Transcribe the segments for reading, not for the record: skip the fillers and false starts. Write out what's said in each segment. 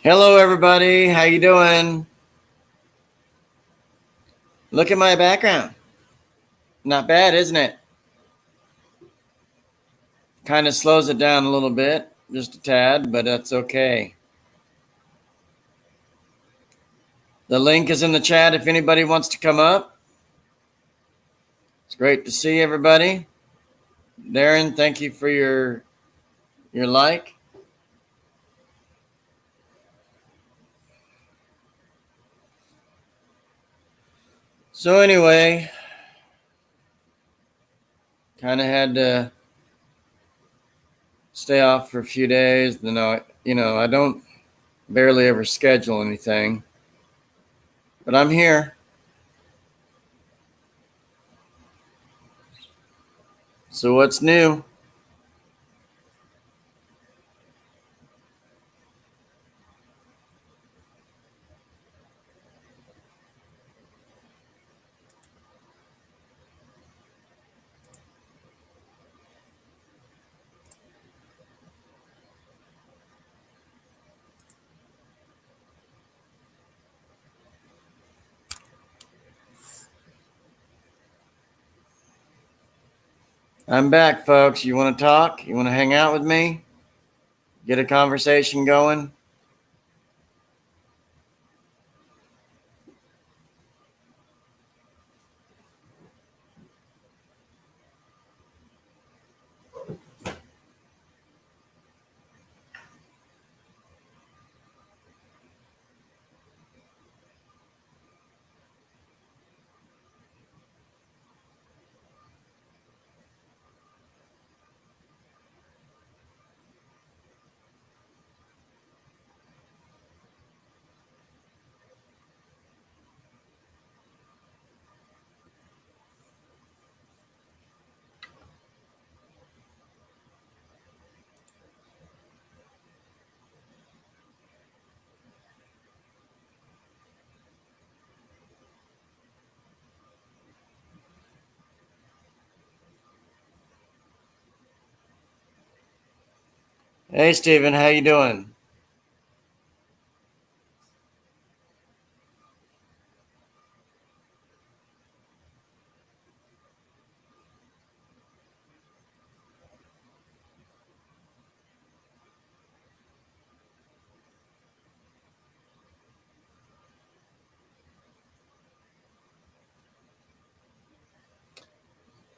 Hello, everybody. How you doing? Look at my background. Not bad, isn't it? Kind of slows it down a little bit, just a tad, but that's okay. The link is in the chat if anybody wants to come up. It's great to see everybody. Darren, thank you for your like. So anyway, kind of had to stay off for a few days. I don't barely ever schedule anything, but I'm here. So what's new? I'm back, folks. You want to talk? You want to hang out with me? Get a conversation going? Hey, Steven, how you doing?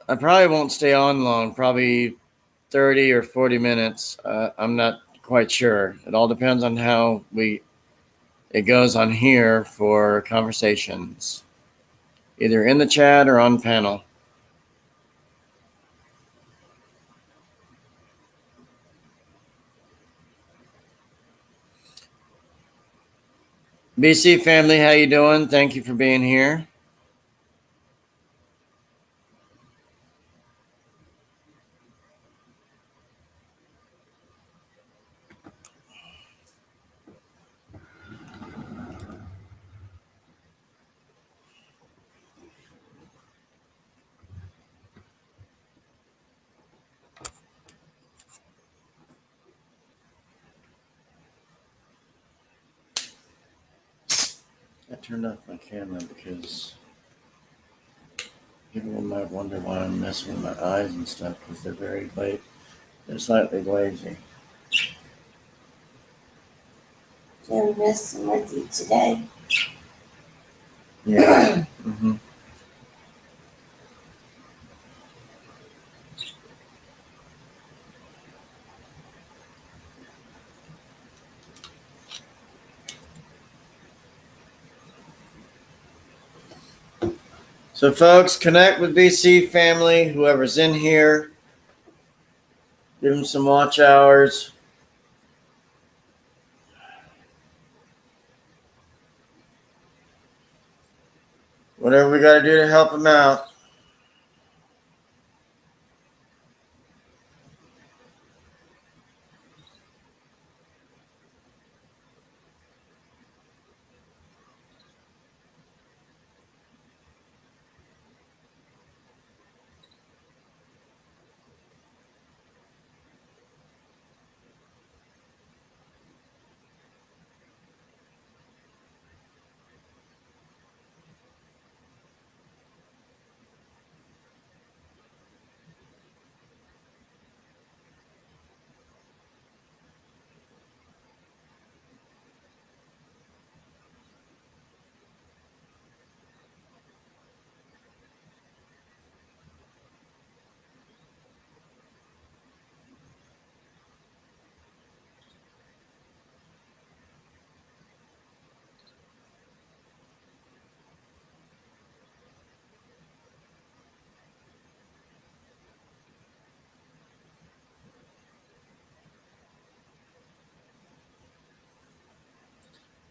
I probably won't stay on long, probably 30 or 40 minutes. I'm not quite sure. It all depends on how it goes on here for conversations, either in the chat or on panel. BC family, how you doing? Thank you for being here. I turned off my camera because people might wonder why I'm messing with my eyes and stuff because they're slightly lazy. They're messing with you today. Yeah. Mm-hmm. So, folks, connect with BC family, whoever's in here. Give them some watch hours. Whatever we got to do to help them out.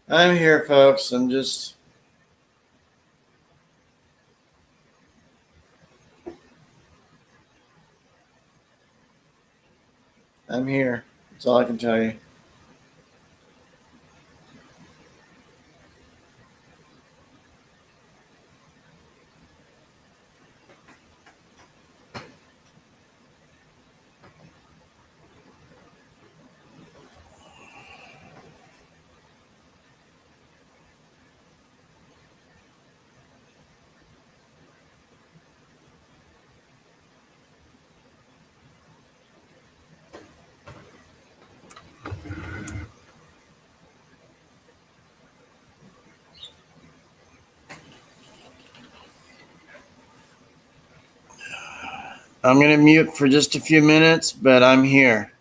I'm here, folks. I'm here. That's all I can tell you. I'm going to mute for just a few minutes, but I'm here.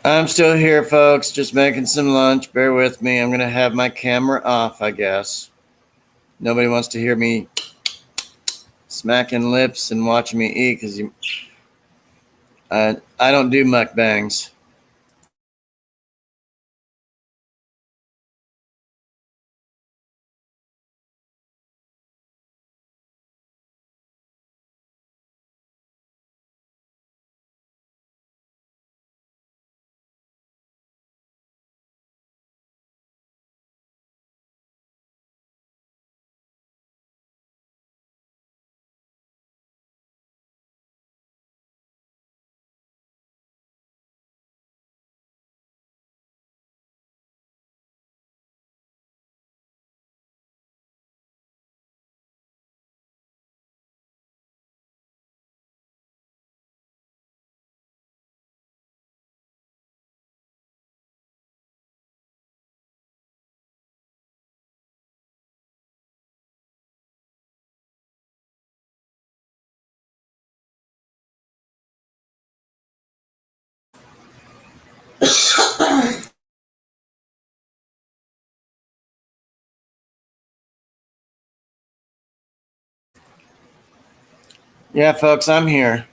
I'm still here, folks. Just making some lunch. Bear with me. I'm going to have my camera off, I guess. Nobody wants to hear me smacking lips and watching me eat because I don't do mukbangs. Yeah, folks, I'm here.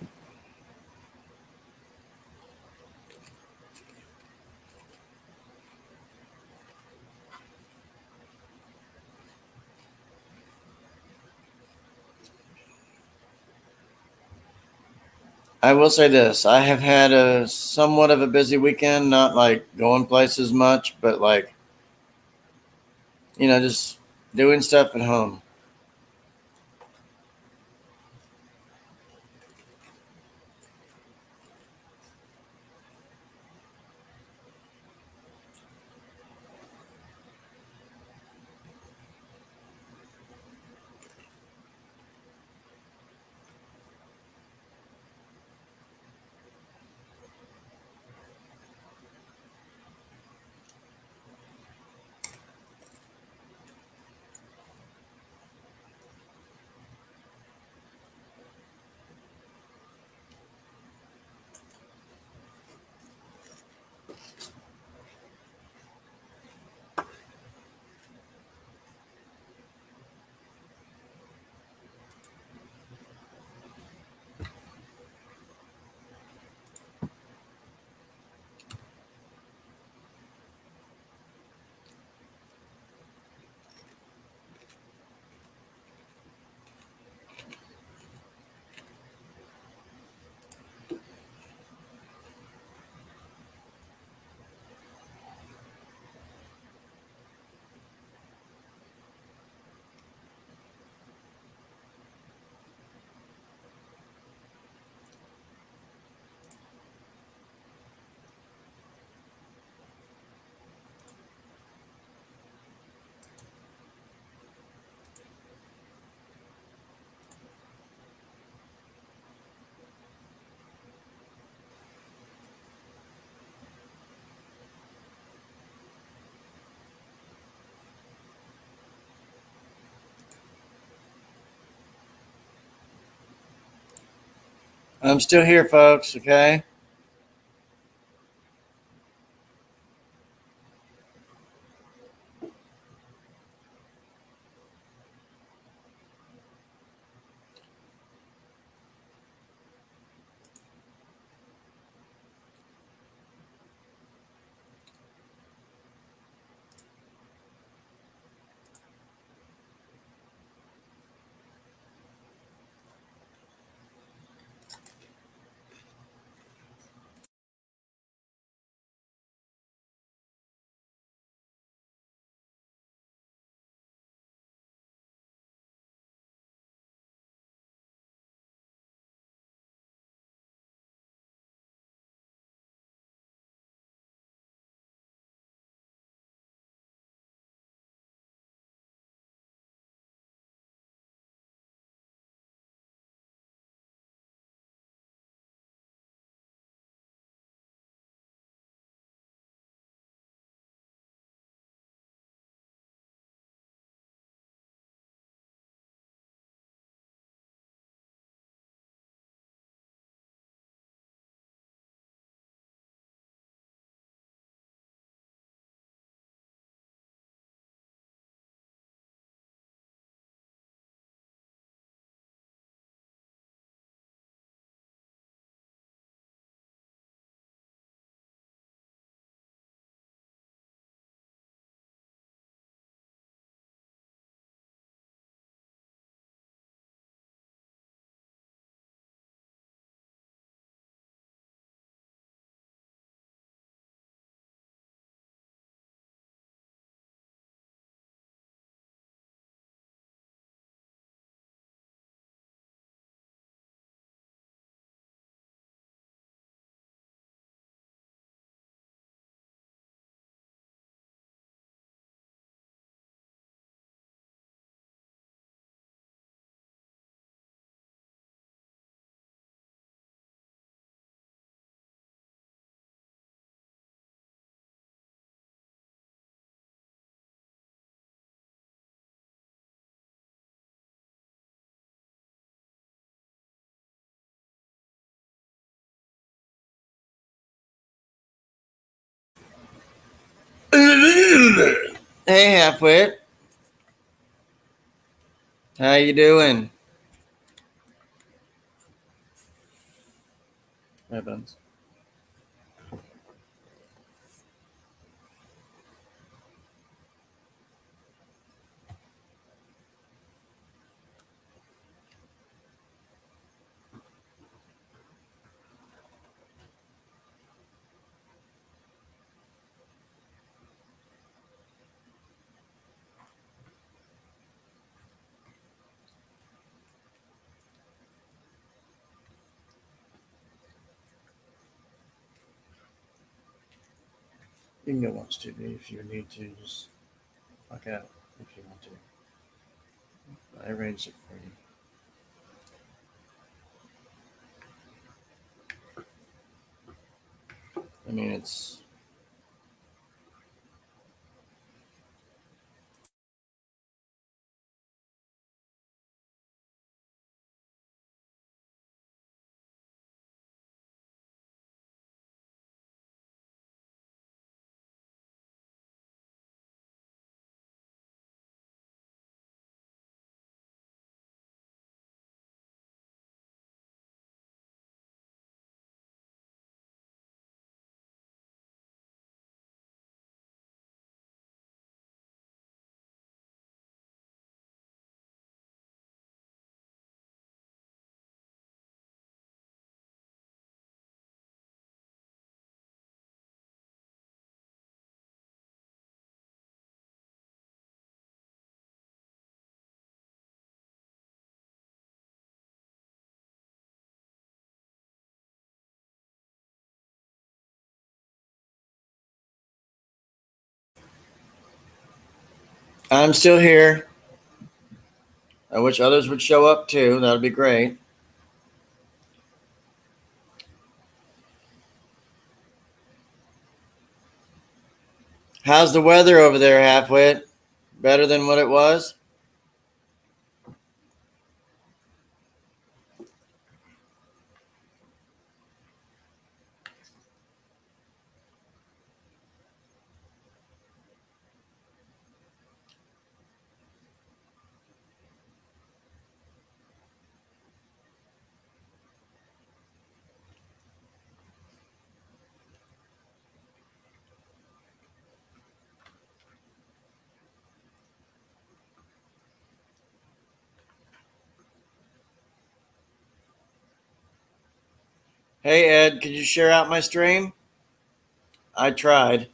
I will say this. I have had a somewhat of a busy weekend, not like going places much, but like, just doing stuff at home. I'm still here, folks, okay? Hey, Halfwit. How you doing? Evans. You can go watch TV if you need to. Just fuck out if you want to. I arranged it for you. I mean, it's. I'm still here. I wish others would show up too. That would be great. How's the weather over there, Halfwit? Better than what it was? Hey, Ed, could you share out my stream? I tried.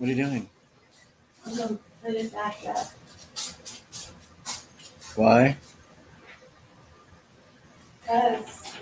What are you doing? I'm gonna put it back up. Why? Cause,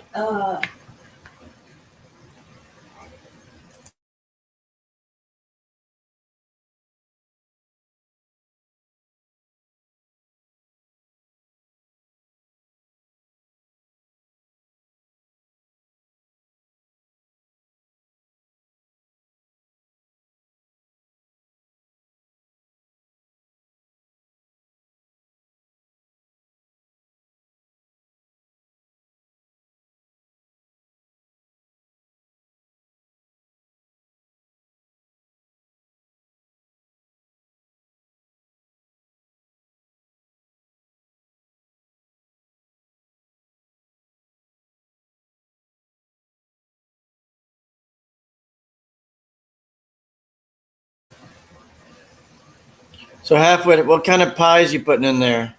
So, Halfwit, what kind of pies you putting in there?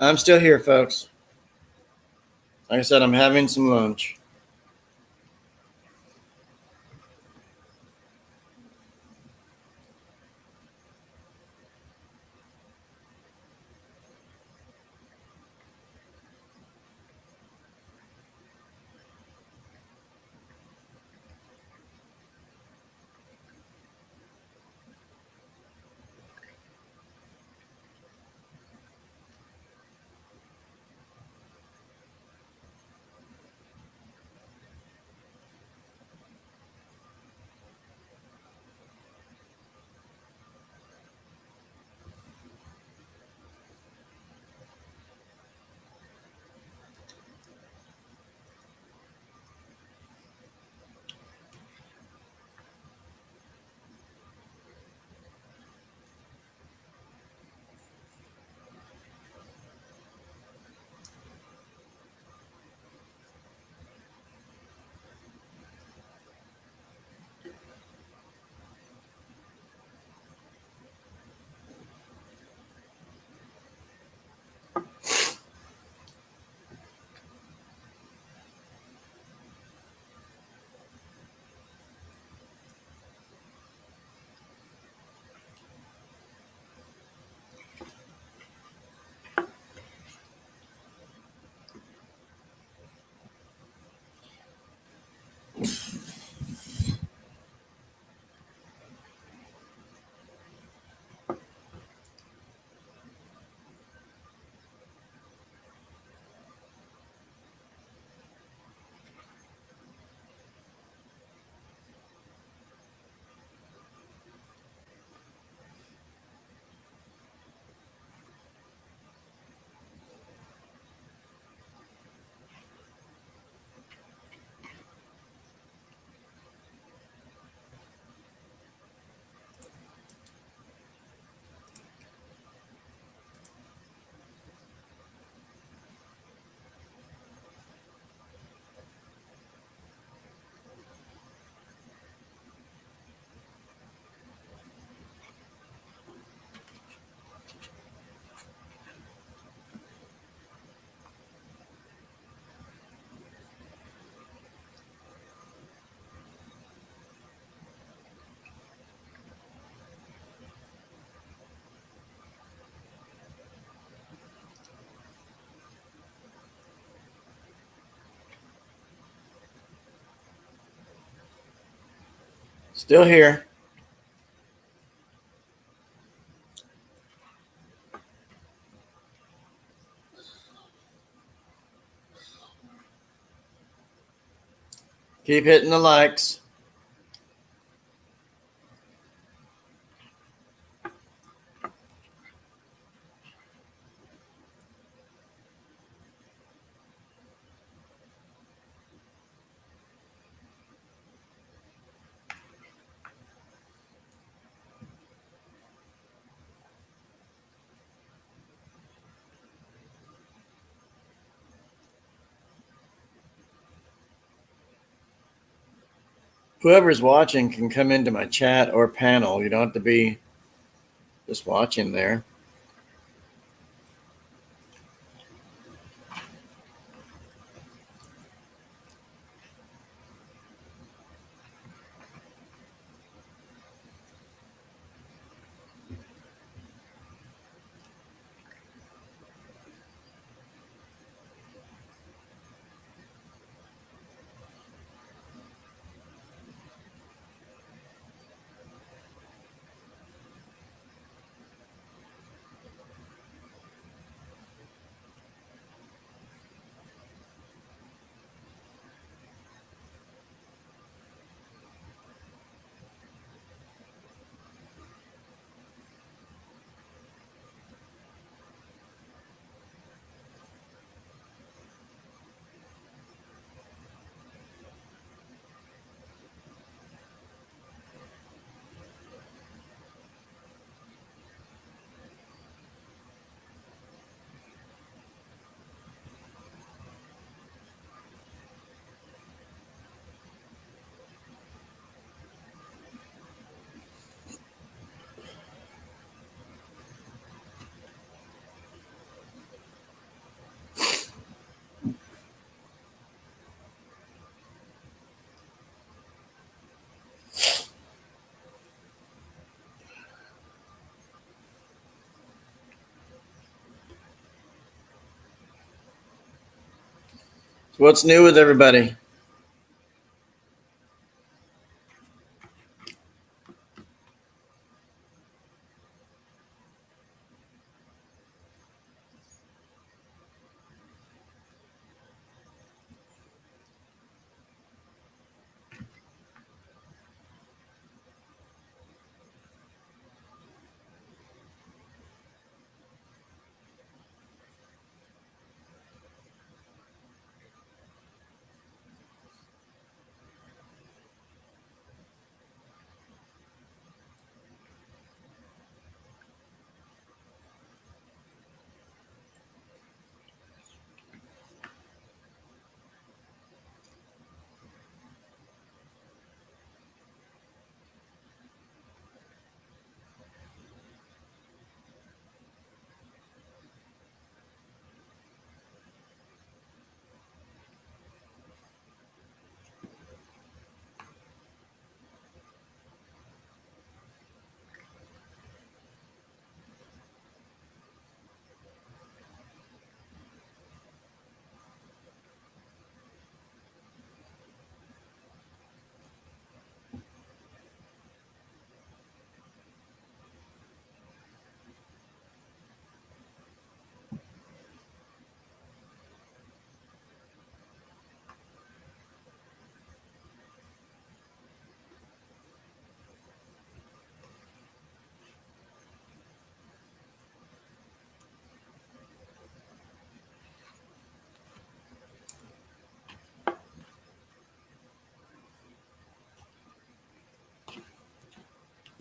I'm still here, folks. Like I said, I'm having some lunch. Still here. Keep hitting the likes. Whoever's watching can come into my chat or panel. You don't have to be just watching there. So what's new with everybody?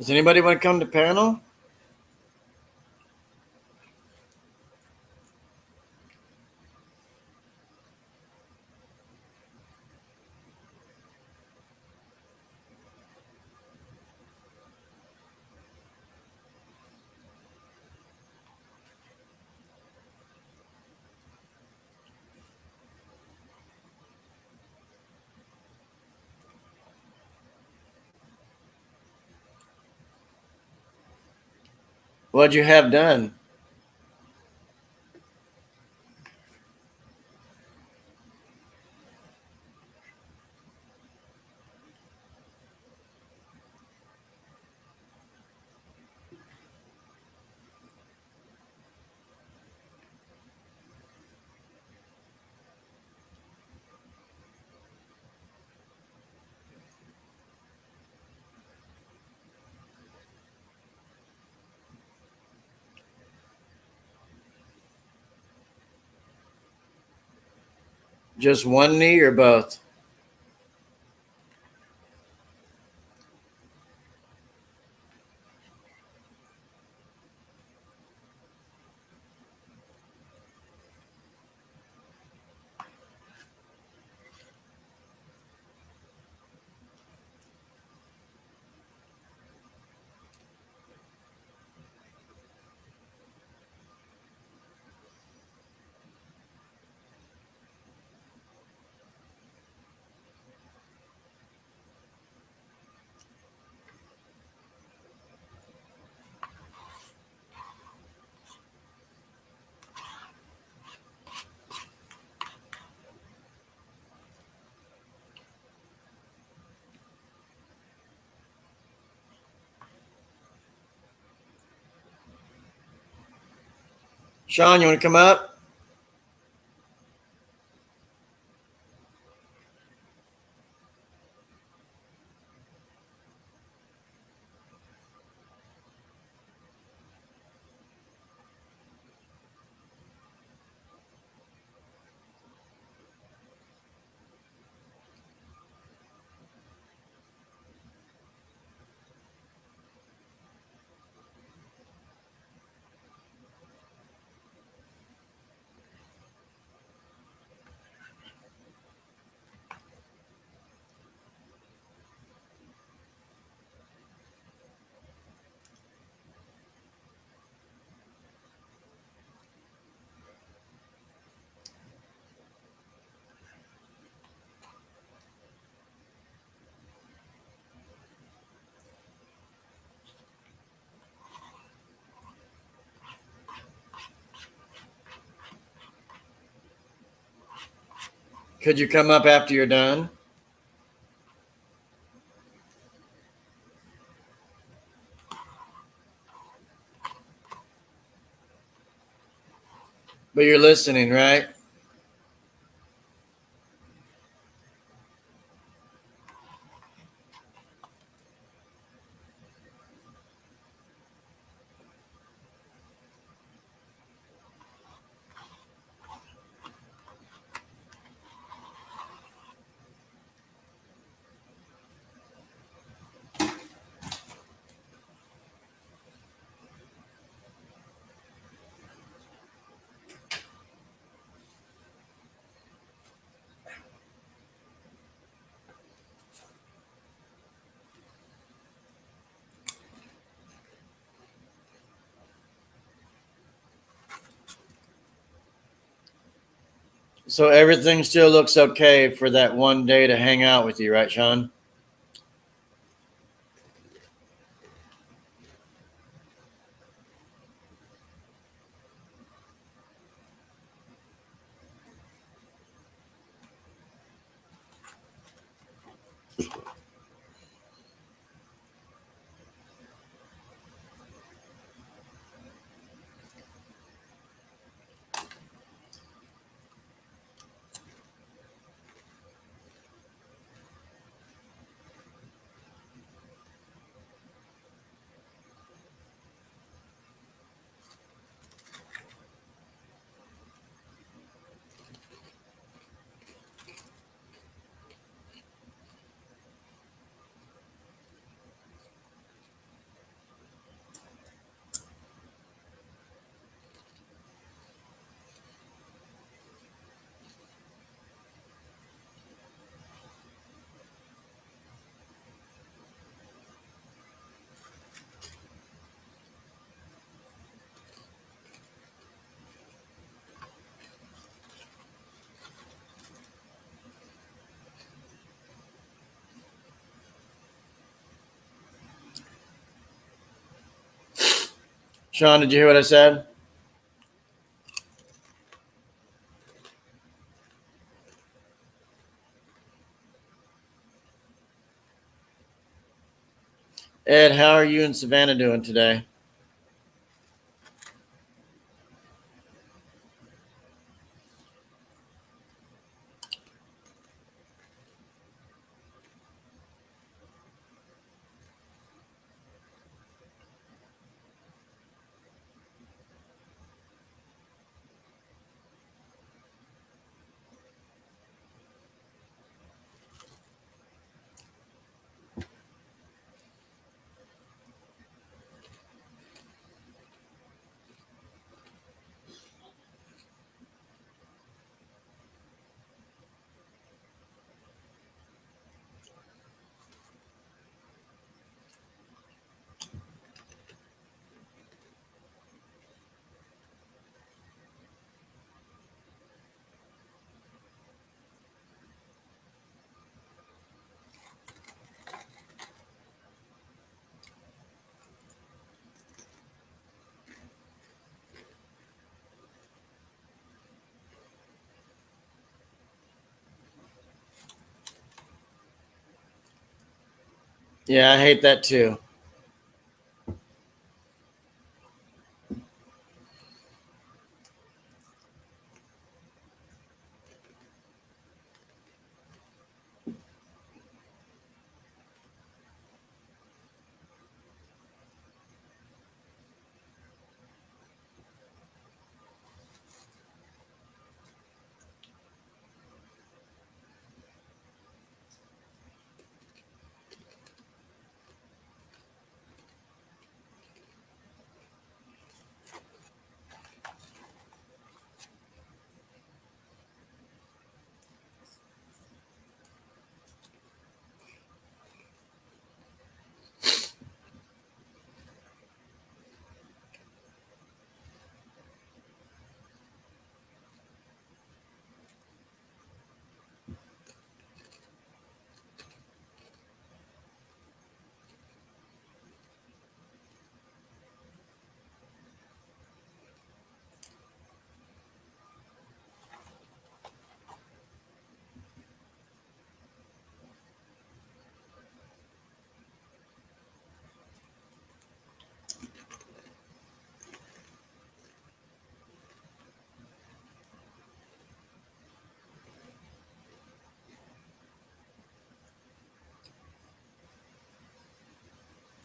Does anybody want to come to panel? What'd you have done? Just one knee or both? Sean, you want to come up? Could you come up after you're done? But you're listening, right? So everything still looks okay for that one day to hang out with you, right, Sean? Sean, did you hear what I said? Ed, how are you and Savannah doing today? Yeah, I hate that too.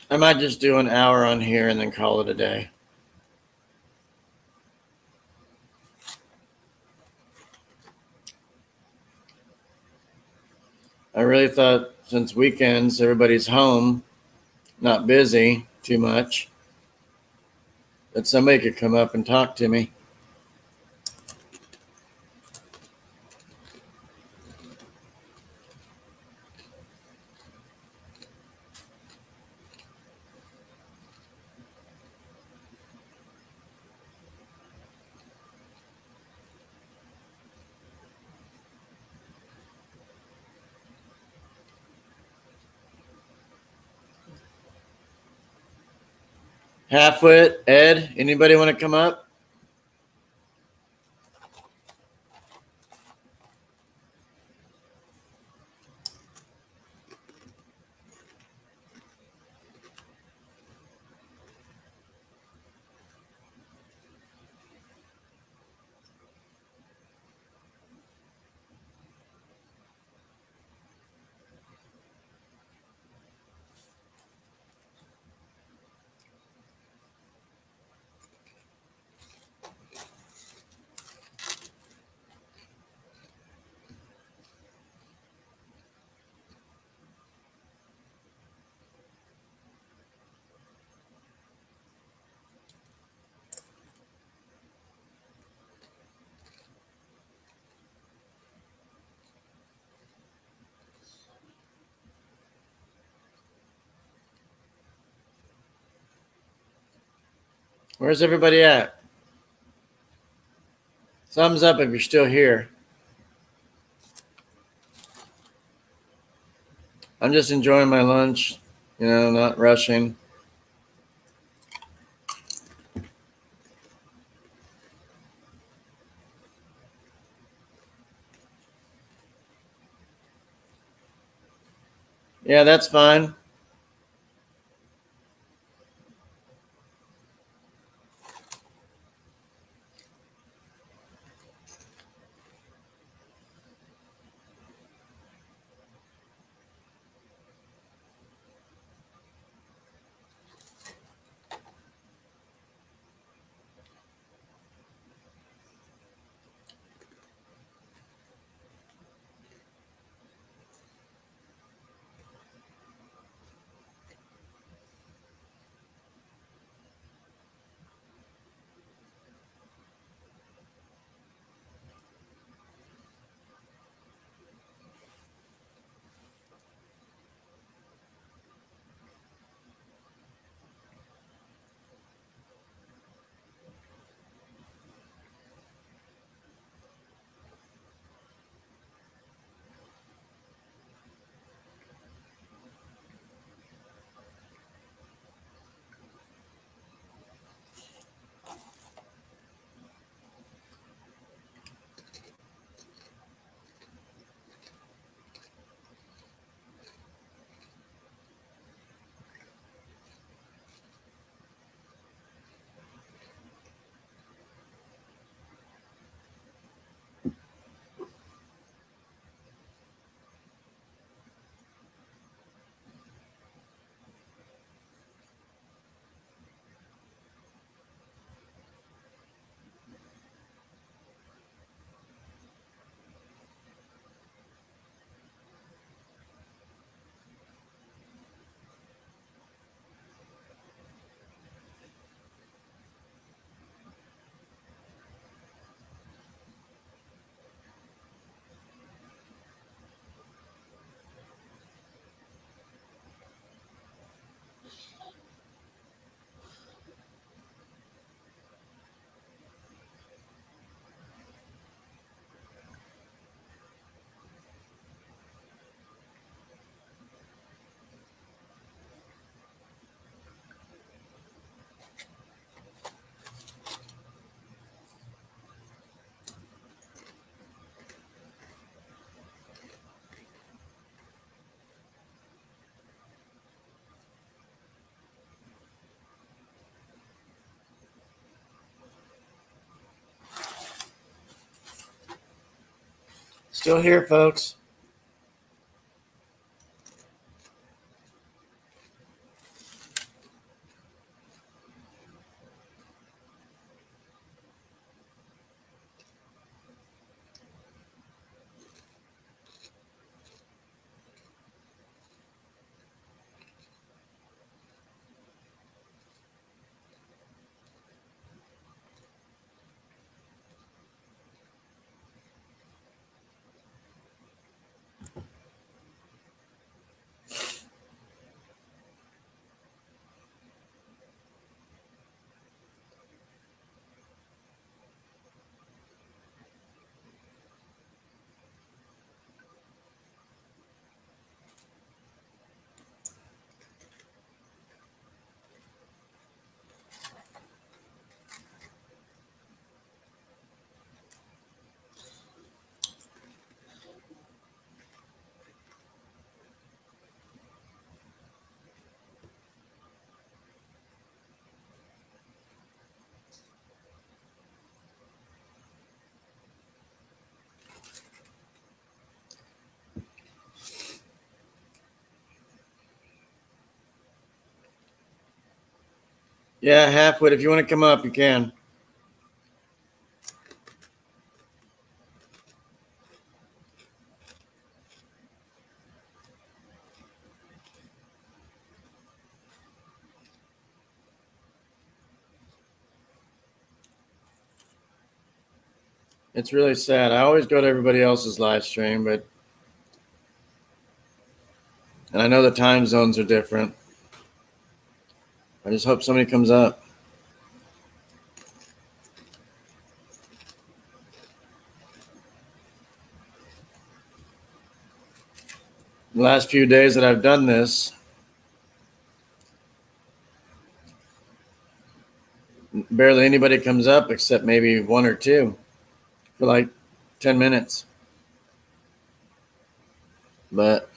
I might just do an hour on here and then call it a day. I really thought since weekends, everybody's home, not busy too much, that somebody could come up and talk to me. Halfwit, Ed, anybody want to come up? Where's everybody at? Thumbs up if you're still here. I'm just enjoying my lunch, not rushing. Yeah, that's fine. Still here, folks. Yeah, Halfwit, if you want to come up, you can. It's really sad. I always go to everybody else's live stream, and I know the time zones are different. I just hope somebody comes up. The last few days that I've done this, barely anybody comes up except maybe one or two for like 10 minutes. But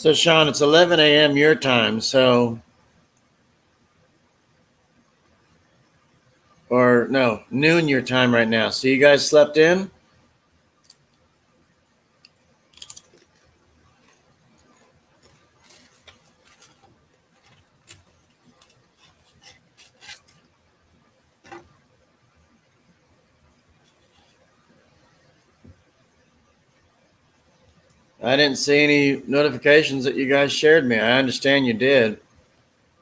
so, Sean, it's 11 a.m. your time, so, or no, noon your time right now. So, you guys slept in? I didn't see any notifications that you guys shared me. I understand you did.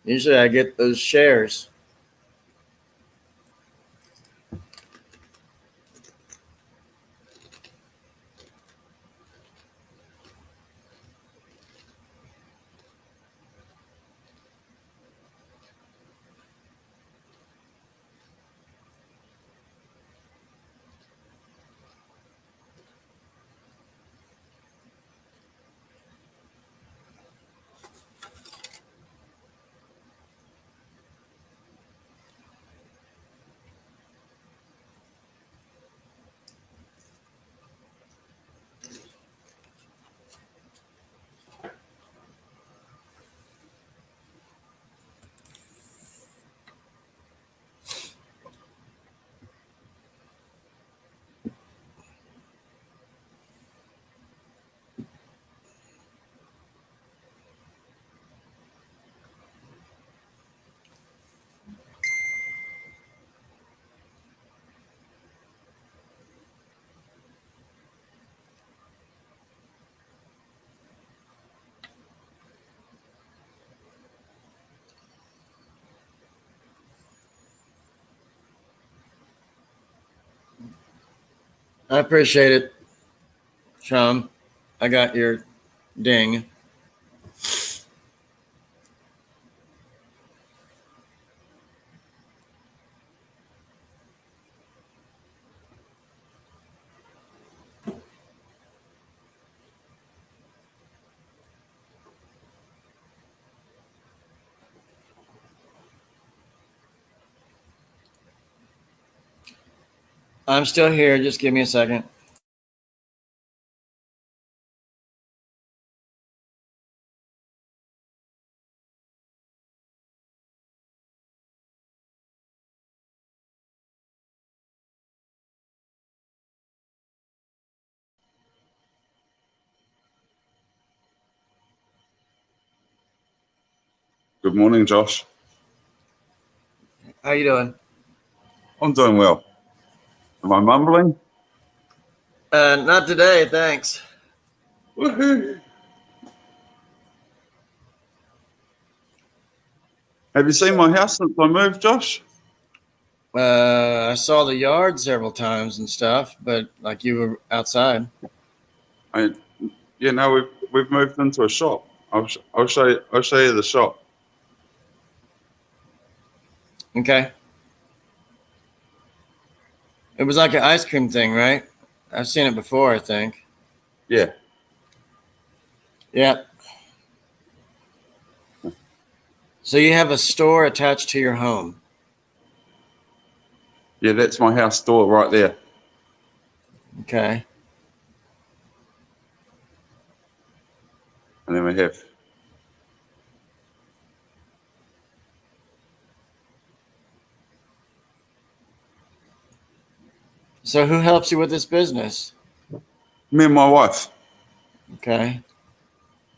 Usually I get those shares. I appreciate it, Sean. I got your ding. I'm still here. Just give me a second. Good morning, Josh. How you doing? I'm doing well. Am I mumbling? Not today, thanks. Woohoo! Have you seen my house since I moved, Josh? I saw the yard several times and stuff, but like you were outside. We've moved into a shop. I'll show you the shop. Okay. It was like an ice cream thing, right? I've seen it before, I think. Yeah. Yep. So you have a store attached to your home. Yeah, that's my house door right there. Okay. And then we have So who helps you with this business? me and my wife. Okay.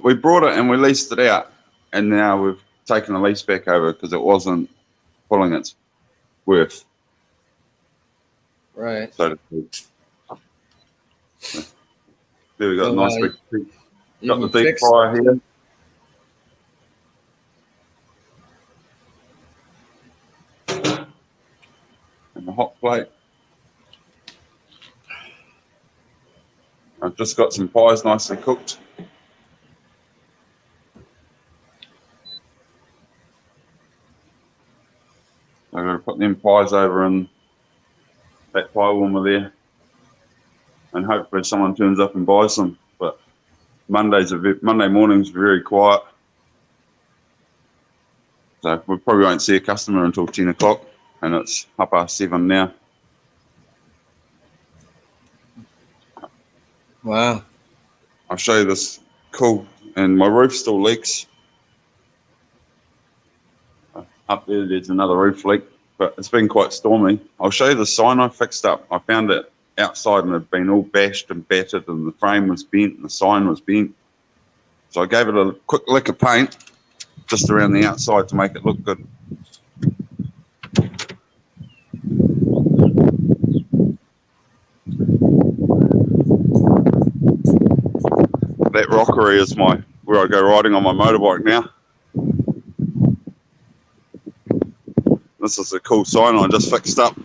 We brought it and we leased it out, and now we've taken the lease back over because it wasn't pulling its worth. Right. So to speak. There we got a So, nice big You got the can deep fix fryer here. And the hot plate. I've just got some pies nicely cooked. I'm going to put them pies over in that pie warmer there, and hopefully someone turns up and buys them. But Monday mornings are very quiet, so we probably won't see a customer until 10 o'clock, and it's 7:30 now. Wow. I'll show you this. Cool. And my roof still leaks. Up there's another roof leak, but it's been quite stormy. I'll show you the sign I fixed up. I found it outside and it had been all bashed and battered, and the frame was bent and the sign was bent. So I gave it a quick lick of paint just around the outside to make it look good. That rockery is where I go riding on my motorbike now. This is a cool sign I just fixed up.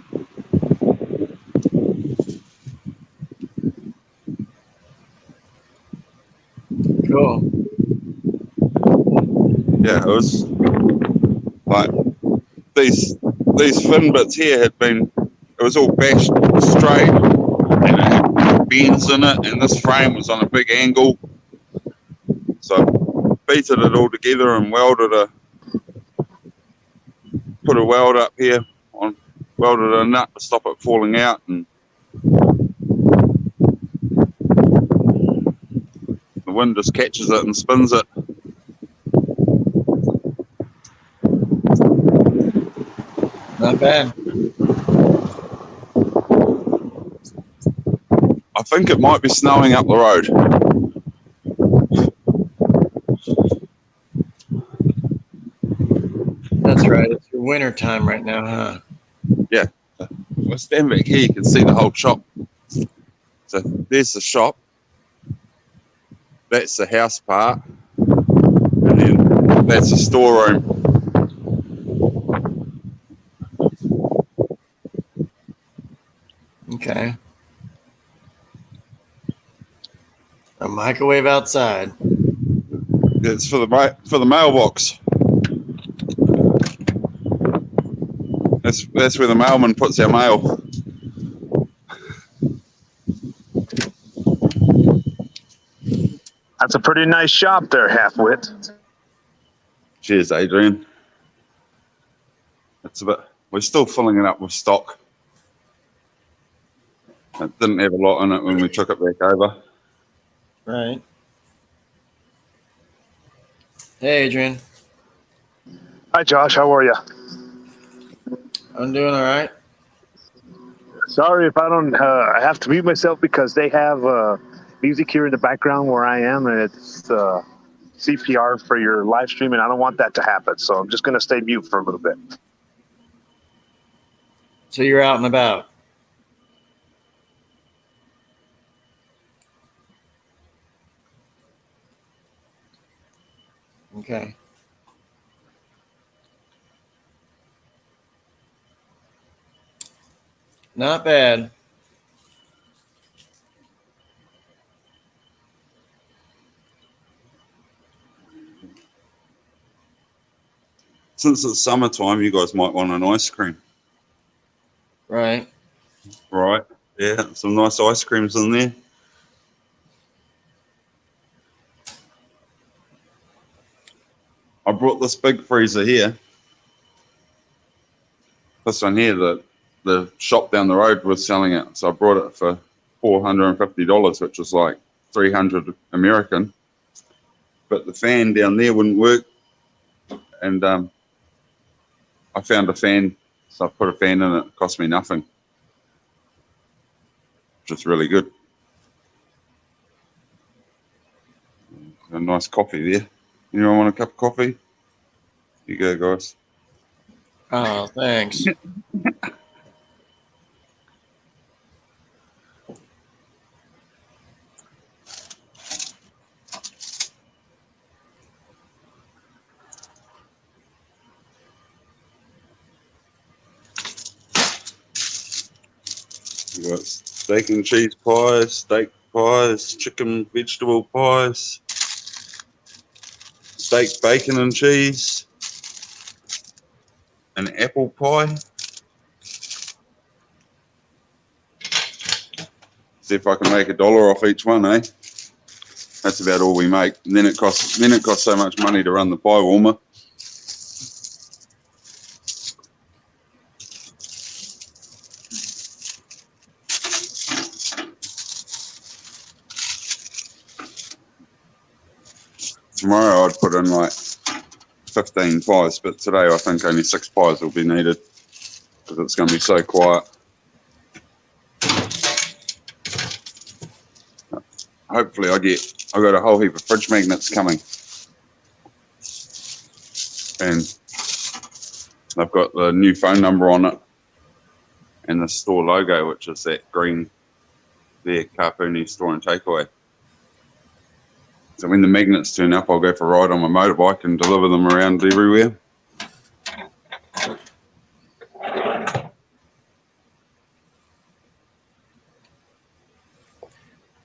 Cool. Yeah, it was like these fin bits here it was all bashed straight and it had bends in it, and this frame was on a big angle. So I beated it all together and put a weld up here, welded a nut to stop it falling out, and the wind just catches it and spins it. Not bad. I think it might be snowing up the road. That's right. It's your winter time right now, huh? Yeah. If I stand back here, you can see the whole shop. So there's the shop. That's the house part. And then that's the storeroom. Okay. A microwave outside. It's for the mailbox. That's where the mailman puts our mail. That's a pretty nice shop there, Halfwit. Cheers, Adrian. We're still filling it up with stock. It didn't have a lot in it when we took it back over. Right. Hey, Adrian. Hi, Josh. How are you? I'm doing all right. Sorry if I don't. I have to mute myself because they have music here in the background where I am, and it's CPR for your live stream, and I don't want that to happen. So I'm just going to stay mute for a little bit. So you're out and about. Okay. Not bad. Since it's summertime, you guys might want an ice cream. Right. Right. Yeah, some nice ice creams in there. I brought this big freezer here. This one here, the shop down the road was selling it. So I brought it for $450, which is like 300 American. But the fan down there wouldn't work. And I found a fan, so I put a fan in it. It cost me nothing. Just really good. A nice coffee there. You don't want a cup of coffee? Here you go, guys. Oh, thanks. You got steak and cheese pies, steak pies, chicken vegetable pies, steak, bacon and cheese, an apple pie. See if I can make $1 off each one, eh? That's about all we make. And then it costs so much money to run the pie warmer. Tomorrow I'd put in like 15 pies, but today I think only 6 pies will be needed because it's going to be so quiet. Hopefully I got a whole heap of fridge magnets coming. And I've got the new phone number on it and the store logo, which is that green there, Carpoony Store and Takeaway. So when the magnets turn up, I'll go for a ride on my motorbike and deliver them around everywhere.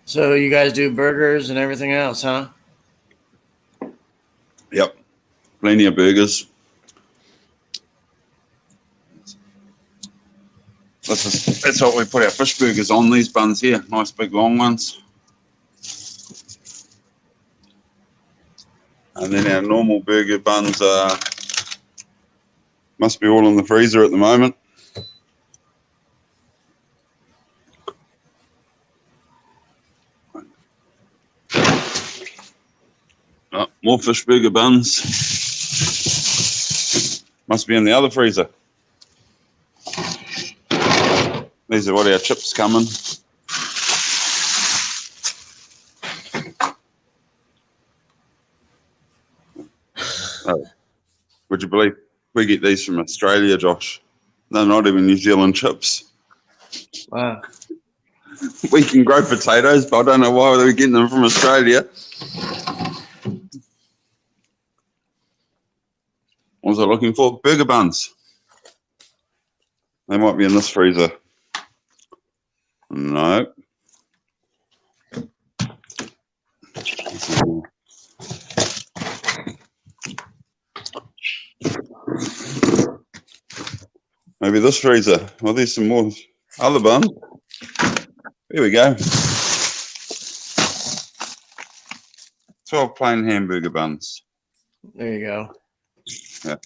So you guys do burgers and everything else, huh? Yep, plenty of burgers. That's what we put our fish burgers on, these buns here, nice big long ones. And then our normal burger buns must be all in the freezer at the moment. Oh, more fish burger buns. Must be in the other freezer. These are what our chips come in. Oh, would you believe we get these from Australia, Josh? They're not even New Zealand chips. Wow. We can grow potatoes, but I don't know why we're getting them from Australia. What was I looking for? Burger buns. They might be in this freezer. No. Maybe this freezer. Well, there's some more other buns. Here we go. 12 plain hamburger buns. There you go. Yeah.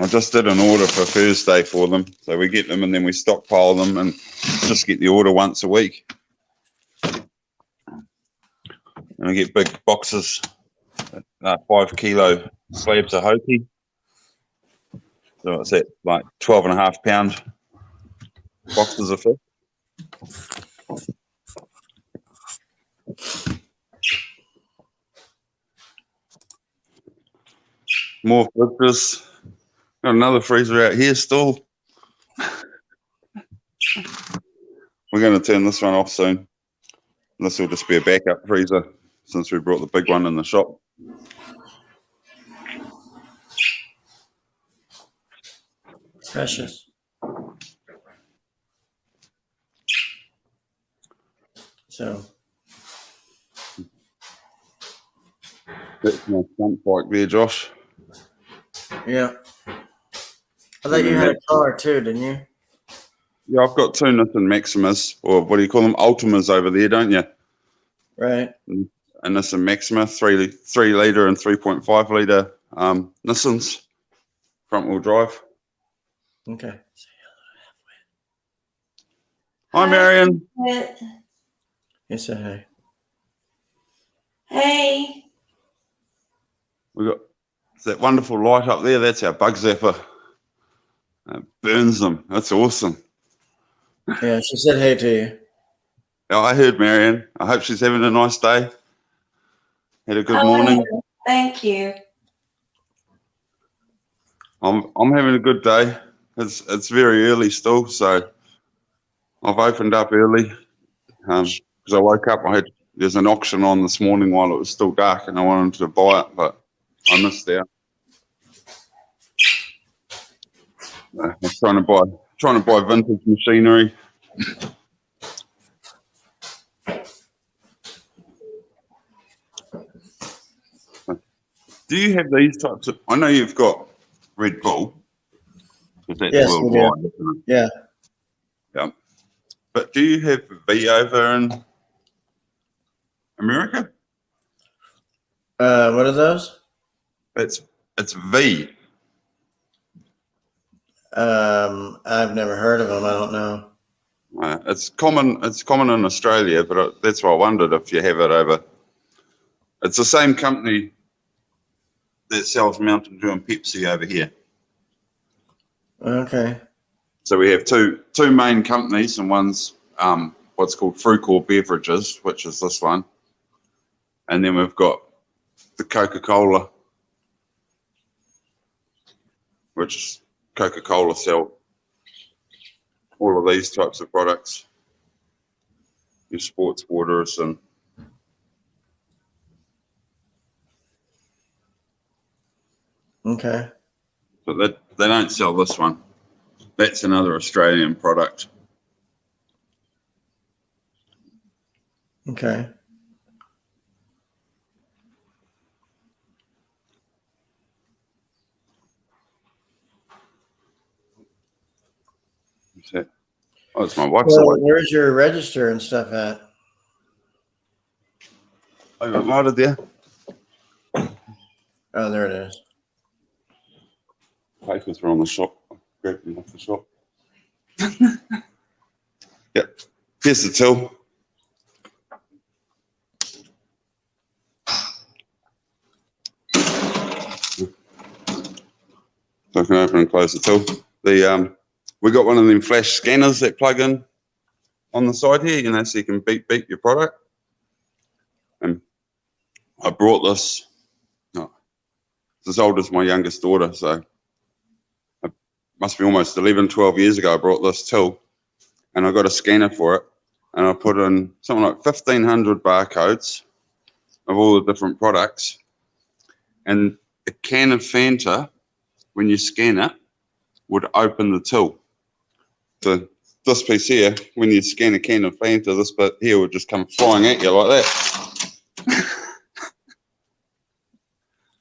I just did an order for Thursday for them. So we get them and then we stockpile them and just get the order once a week. And we get big boxes, 5 kilo slabs of hoki. So it's at like 12.5 pound boxes of fish. More fridges. Got another freezer out here still. We're going to turn this one off soon. This will just be a backup freezer since we brought the big one in the shop. Precious. So, That's my front bike there, Josh. yeah. I thought you had a car too, didn't you? Yeah, I've got two Nissan Maximas, or what do you call them? Ultimas over there, don't you? Right. A Nissan Maxima, 3 litre and 3.5 litre Nissans, front wheel drive. Okay. Hi, Marion. You say hey. Hey, We got that wonderful light up there. That's our bug zapper. It burns them. That's awesome. Yeah, she said hey to you. Yeah, I heard Marion. I hope she's having a nice day. Had a good how are morning. you? Thank you. I'm having a good day. It's very early still, so I've opened up early because I woke up. There's an auction on this morning while it was still dark, and I wanted to buy it, but I missed out. I was trying to buy vintage machinery. Do you have these types of? I know you've got Red Bull. 'Cause that's Yes, we do. worldwide, isn't it? Yeah. Yeah. But do you have V over in America? What are those? It's V. I've never heard of them. I don't know. It's common. It's common in Australia, but that's why I wondered if you have it over. It's the same company that sells Mountain Dew and Pepsi over here. Okay. So we have two main companies, and one's what's called Frucor Beverages, which is this one, and then we've got the Coca-Cola, which Coca-Cola sell all of these types of products, your sports waters and Okay. but they don't sell this one. That's another Australian product. Okay. Oh, it's my wife's Well, away. where's your register and stuff at? I got lighted there. Oh, there it is. Papers were on the shop. I grabbed them off the shop. Yep. Here's the till. So I can open and close the till. We got one of them flash scanners that plug in on the side here, so you can beep your product. And I brought this. Oh, it's as old as my youngest daughter, so it must be almost 11, 12 years ago I brought this till, and I got a scanner for it, and I put in something like 1,500 barcodes of all the different products, and a can of Fanta, when you scan it, would open the till. So this piece here, when you scan a can of Fanta, this bit here would just come flying at you like that.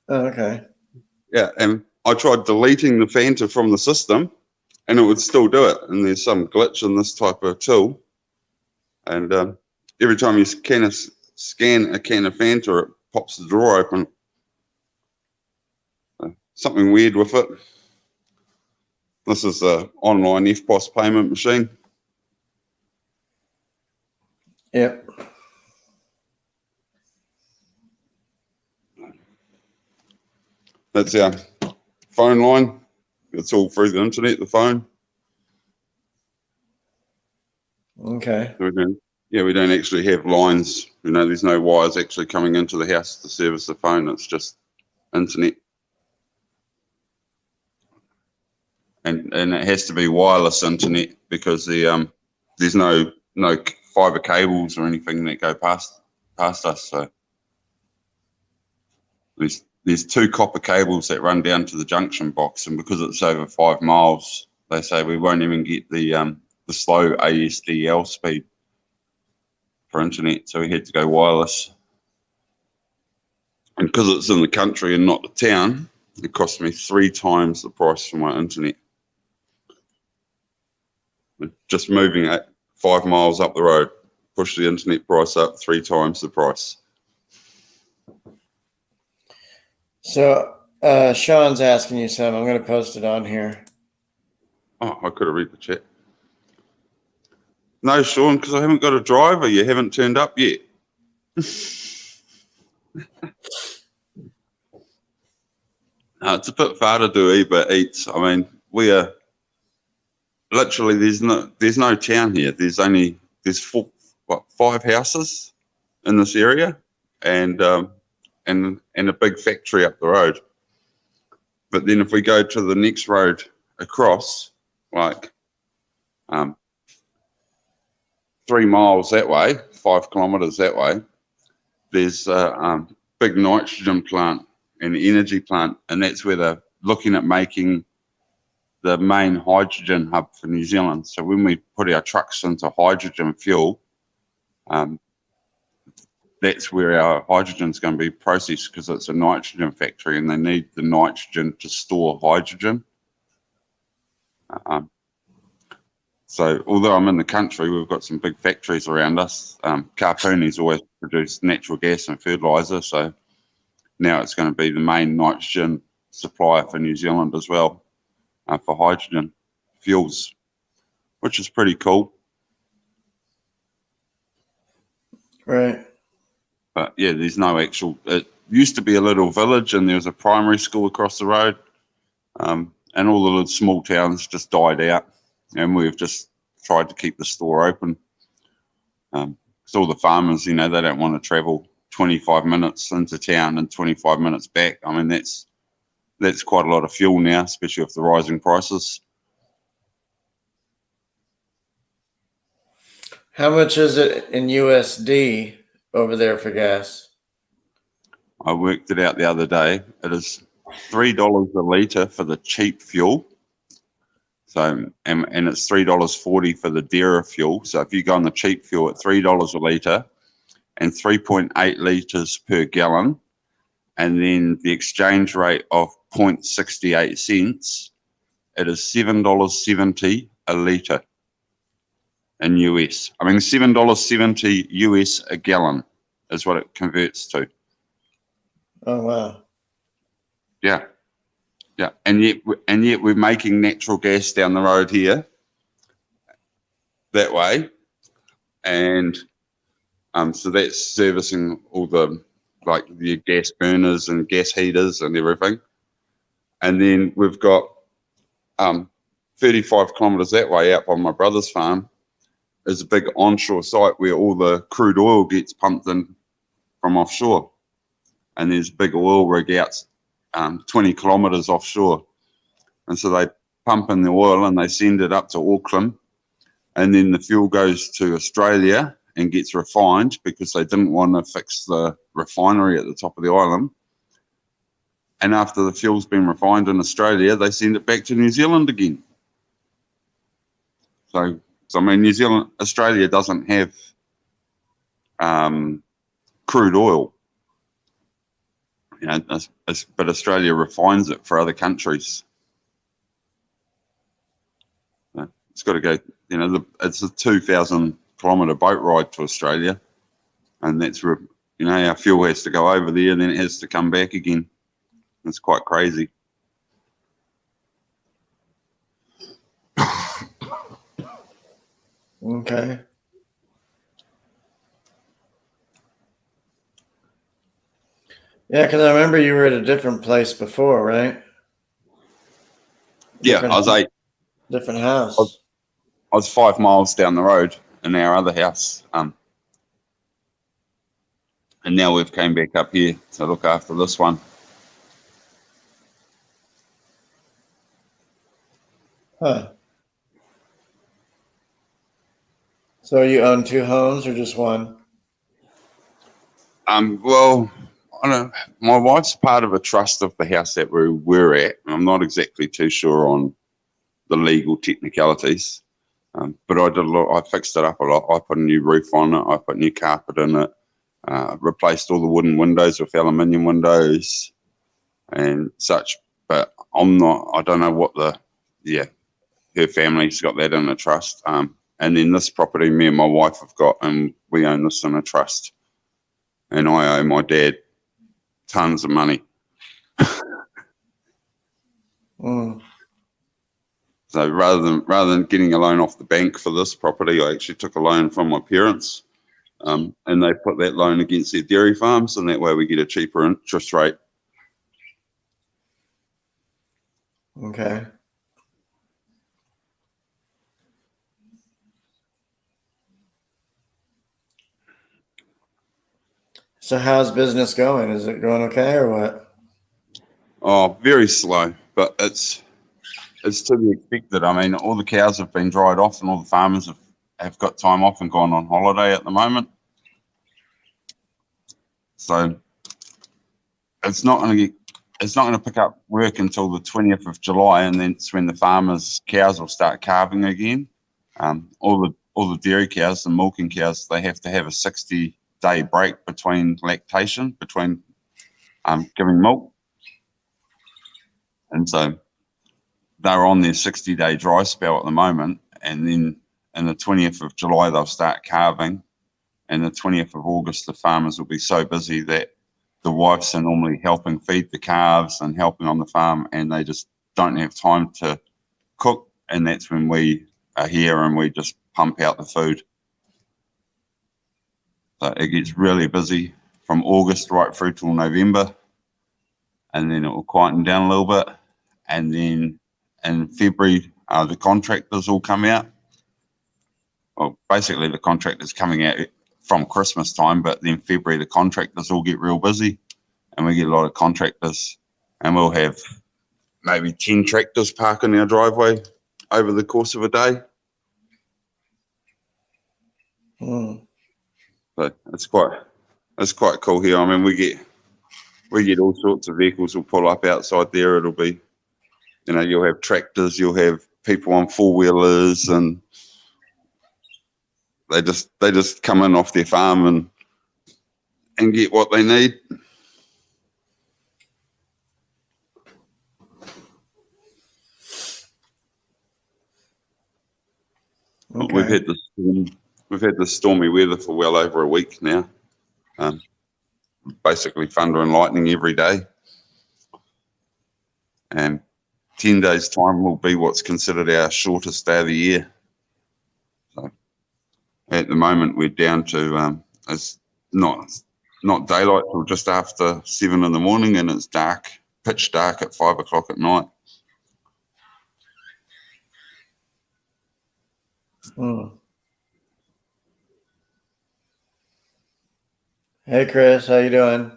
Oh, okay. Yeah, and I tried deleting the Fanta from the system, and it would still do it. And there's some glitch in this type of tool. And every time you scan a can of Fanta, it pops the drawer open. Something weird with it. This is the online EFTPOS payment machine. Yep. That's our phone line. It's all through the internet, the phone. Okay. So we don't actually have lines. There's no wires actually coming into the house to service the phone. It's just internet. and it has to be wireless internet because there's no fiber cables or anything that go past us. So there's 2 copper cables that run down to the junction box, and because it's over 5 miles, they say we won't even get the slow ASDL speed for internet. So we had to go wireless. And because it's in the country and not the town, it cost me 3 times the price for my internet. Just moving at 5 miles up the road, push the internet price up 3 times the price. So Sean's asking you something. I'm going to post it on here. Oh, I could have read the chat. No, Sean, because I haven't got a driver. You haven't turned up yet. No, it's a bit far to do Uber Eats. I mean, we are literally there's no town here. There's 5 houses in this area, and a big factory up the road. But then if we go to the next road across, like 3 miles that way, 5 kilometres that way, there's a big nitrogen plant and energy plant, and that's where they're looking at making the main hydrogen hub for New Zealand. So when we put our trucks into hydrogen fuel, that's where our hydrogen is going to be processed, because it's a nitrogen factory and they need the nitrogen to store hydrogen. So although I'm in the country, we've got some big factories around us. Kapuni's always produced natural gas and fertiliser, so now it's going to be the main nitrogen supplier for New Zealand as well, for hydrogen fuels, which is pretty cool. Right. But yeah, there's no actual, it used to be a little village and there was a primary school across the road, and all the little small towns just died out, and we've just tried to keep the store open. So all the farmers, they don't want to travel 25 minutes into town and 25 minutes back. I mean, that's quite a lot of fuel now, especially with the rising prices. How much is it in USD over there for gas? I worked it out the other day. It is $3 a litre for the cheap fuel. So, and it's $3.40 for the dearer fuel. So if you go on the cheap fuel at $3 a litre and 3.8 litres per gallon, and then the exchange rate of 0.68 cents, it is $7.70 a litre in US. I mean, $7.70 US a gallon is what it converts to. Oh, wow. Yeah. Yeah. And yet we're making natural gas down the road here that way. And so that's servicing all the gas burners and gas heaters and everything. And then we've got 35 kilometres that way out on my brother's farm is a big onshore site where all the crude oil gets pumped in from offshore. And there's a big oil rig out 20 kilometres offshore. And so they pump in the oil and they send it up to Auckland. And then the fuel goes to Australia and gets refined because they didn't want to fix the refinery at the top of the island. And after the fuel's been refined in Australia, they send it back to New Zealand again. So I mean, Australia doesn't have crude oil, but Australia refines it for other countries. It's got to go, it's a 2,000 kilometre boat ride to Australia, and that's where, our fuel has to go over there and then it has to come back again. It's quite crazy. Okay. Yeah, because I remember you were at a different place before, right? Yeah, I was 8. Different house. I was 5 miles down the road in our other house. And now we've came back up here to look after this one. Huh. So you own 2 homes or just one? Well, I don't. My wife's part of a trust of the house that we're at. I'm not exactly too sure on the legal technicalities, but I did a lot. I fixed it up a lot. I put a new roof on it. I put new carpet in it. Replaced all the wooden windows with aluminium windows and such. But I'm not. I don't know what her family's got that in a trust. And then this property, me and my wife have got, and we own this in a trust. And I owe my dad tons of money. Mm. So rather than getting a loan off the bank for this property, I actually took a loan from my parents, and they put that loan against their dairy farms, and that way we get a cheaper interest rate. Okay. So how's business going? Is it going okay or what? Oh, very slow, but it's to be expected. I mean, all the cows have been dried off, and all the farmers have got time off and gone on holiday at the moment. So it's not going to pick up work until the 20th of July, and then it's when the farmers' cows will start calving again. All the dairy cows, the milking cows, they have to have a 60-day break between lactation, between giving milk, and so they're on their 60-day dry spell at the moment, and then on the 20th of July they'll start calving, and the 20th of August the farmers will be so busy that the wives are normally helping feed the calves and helping on the farm, and they just don't have time to cook, and that's when we are here and we just pump out the food. So it gets really busy from August right through till November, and then it will quieten down a little bit, and then in February the contractors will come out. Well, basically the contractors coming out from Christmas time, but then February the contractors all get real busy, and we get a lot of contractors, and we'll have maybe 10 tractors park in our driveway over the course of a day. But it's quite cool here. I mean, we get all sorts of vehicles will pull up outside there. It'll be, you'll have tractors, you'll have people on 4-wheelers, and they just come in off their farm and get what they need. Okay. We've had this stormy weather for well over a week now. Basically thunder and lightning every day. And 10 days time will be what's considered our shortest day of the year. So at the moment we're down to it's not daylight till just after 7 in the morning, and it's dark, pitch dark at 5 o'clock at night. Hey Chris, how you doing?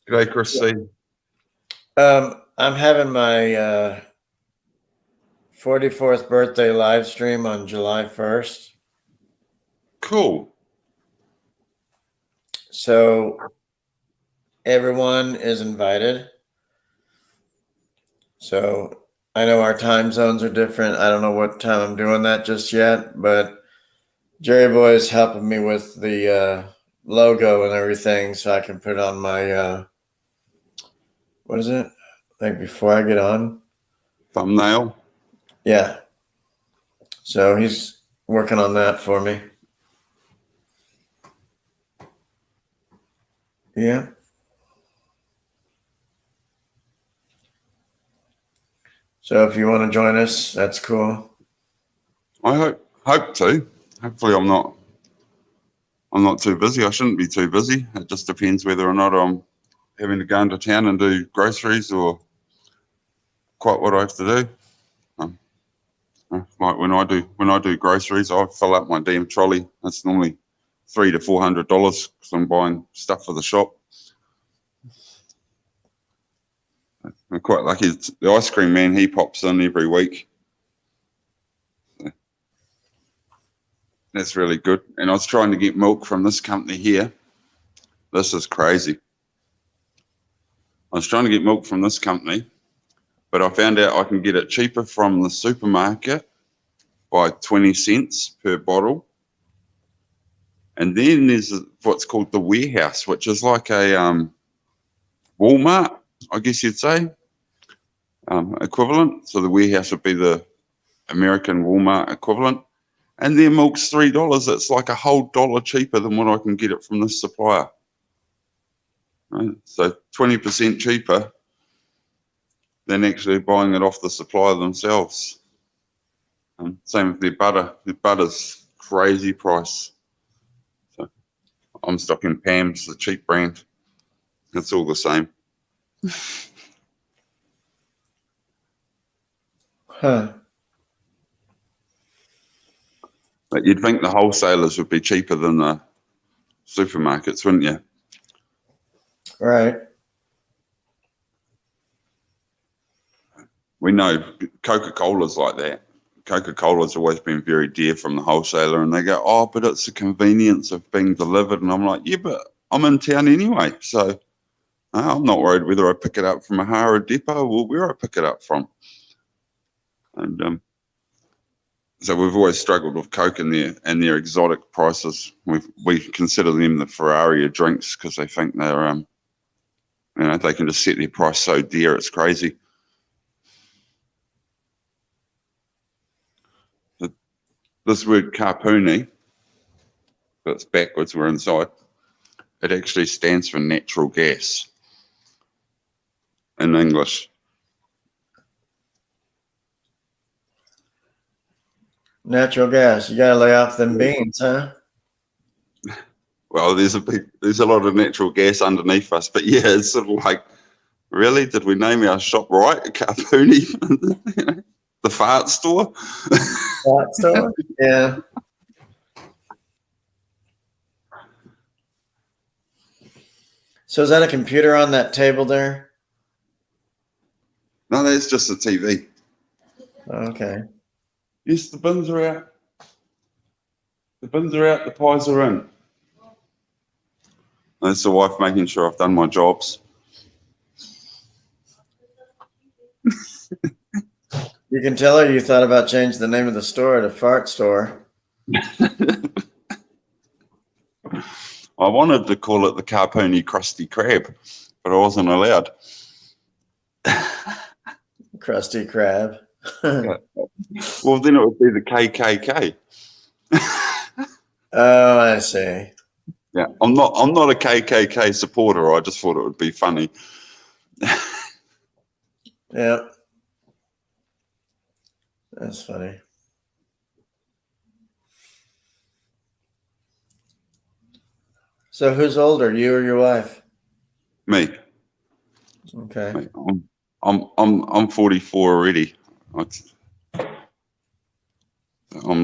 G'day, Chris C. I'm having my 44th birthday live stream on July 1st. Cool. So everyone is invited. So I know our time zones are different. I don't know what time I'm doing that just yet, but Jerry Boy's helping me with the logo and everything so I can put it on my, what is it? Like before I get on? Thumbnail. Yeah. So he's working on that for me. Yeah. So if you want to join us, that's cool. I hope to. Hopefully I'm not too busy. I shouldn't be too busy. It just depends whether or not I'm having to go into town and do groceries or quite what I have to do. Like when I do groceries, I fill up my damn trolley. That's normally $300 to $400 because I'm buying stuff for the shop. I'm quite lucky. The ice cream man, he pops in every week. So that's really good. And I was trying to get milk from this company here. This is crazy. I was trying to get milk from this company, but I found out I can get it cheaper from the supermarket by 20 cents per bottle. And then there's what's called the warehouse, which is like a Walmart, I guess you'd say, equivalent. So the warehouse would be the American Walmart equivalent. And their milk's $3. It's like a whole dollar cheaper than what I can get it from this supplier. Right? So 20% cheaper than actually buying it off the supplier themselves. Same with their butter. Their butter's crazy price. So I'm stocking Pam's, the cheap brand. It's all the same. Huh. But you'd think the wholesalers would be cheaper than the supermarkets, wouldn't you? Right. We know Coca-Cola's like that. Coca-Cola's always been very dear from the wholesaler, and they go, oh, but it's the convenience of being delivered. And I'm like, yeah, but I'm in town anyway. So I'm not worried whether I pick it up from a Hara depot or where I pick it up from. And so we've always struggled with Coke and their exotic prices. We consider them the Ferrari of drinks because they think they're, they can just set their price so dear, it's crazy. This word carpoony, that's backwards, we're inside, it actually stands for natural gas in English. Natural gas. You gotta lay off them beans, huh? Well, there's a lot of natural gas underneath us, but yeah, it's sort of like, really? Did we name our shop right? Carpoony? The fart store? Fart store? Yeah. So is that a computer on that table there? No, that's just a TV. Okay. Yes, the bins are out. The bins are out, the pies are in. That's the wife making sure I've done my jobs. You can tell her you thought about changing the name of the store to Fart Store. I wanted to call it the Carpoony Krusty Krab, but I wasn't allowed. Krusty Krab. Well, then it would be the KKK. Oh, I see. Yeah, I'm not a KKK supporter. I just thought it would be funny. Yep. That's funny. So who's older, you or your wife? Me. Okay. I'm 44 already. I'm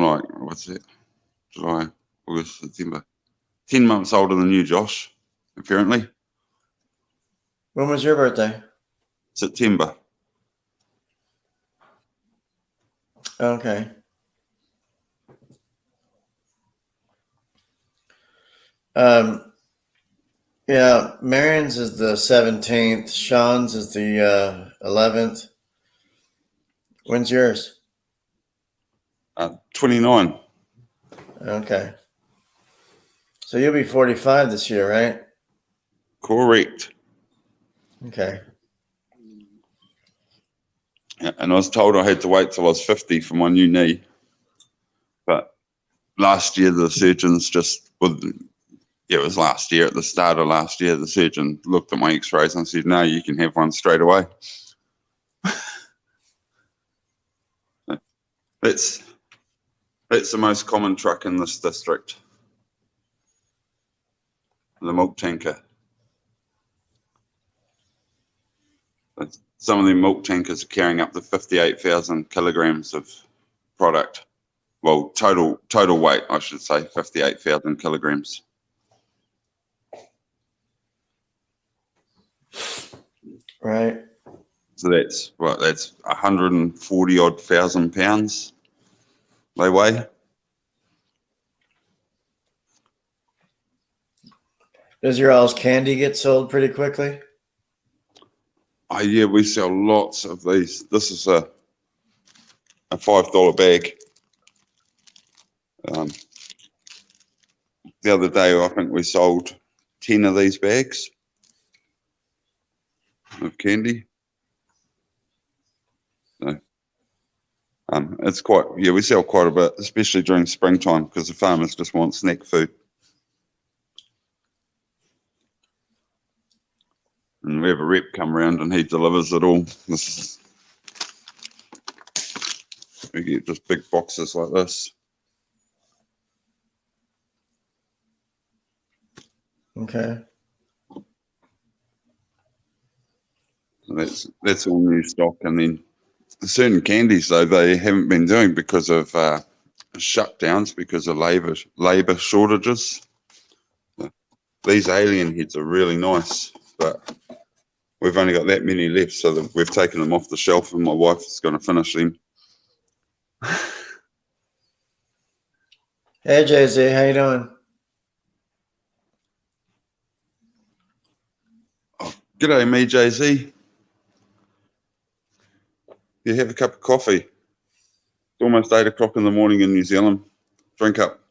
like, what's it? July, August, September. 10 months older than you, Josh, apparently. When was your birthday? September. Okay. Yeah, Marion's is the 17th. Sean's is the 11th. When's yours? 29. Okay. So you'll be 45 this year, right? Correct. Okay. Yeah, and I was told I had to wait till I was 50 for my new knee. But last year, the surgeons it was last year, at the start of last year, the surgeon looked at my x-rays and said, no, you can have one straight away. That's the most common truck in this district. The milk tanker. Some of the milk tankers are carrying up to 58,000 kilograms of product. Well, total weight, I should say, 58,000 kilograms. Right. So that's 140 odd thousand pounds they weigh. Does your all's candy get sold pretty quickly? Oh yeah, we sell lots of these. This is a $5 bag. The other day, I think we sold 10 of these bags of candy. So, it's we sell quite a bit, especially during springtime, because the farmers just want snack food. And we have a rep come around and he delivers it all. We get just big boxes like this. Okay. So that's all new stock. And then certain candies, though, they haven't been doing because of shutdowns, because of labour shortages. These alien heads are really nice, but we've only got that many left, so that we've taken them off the shelf, and my wife is going to finish them. Hey, Jay-Z, how you doing? G'day, me, Jay-Z. You have a cup of coffee. It's almost 8 o'clock in the morning in New Zealand. Drink up.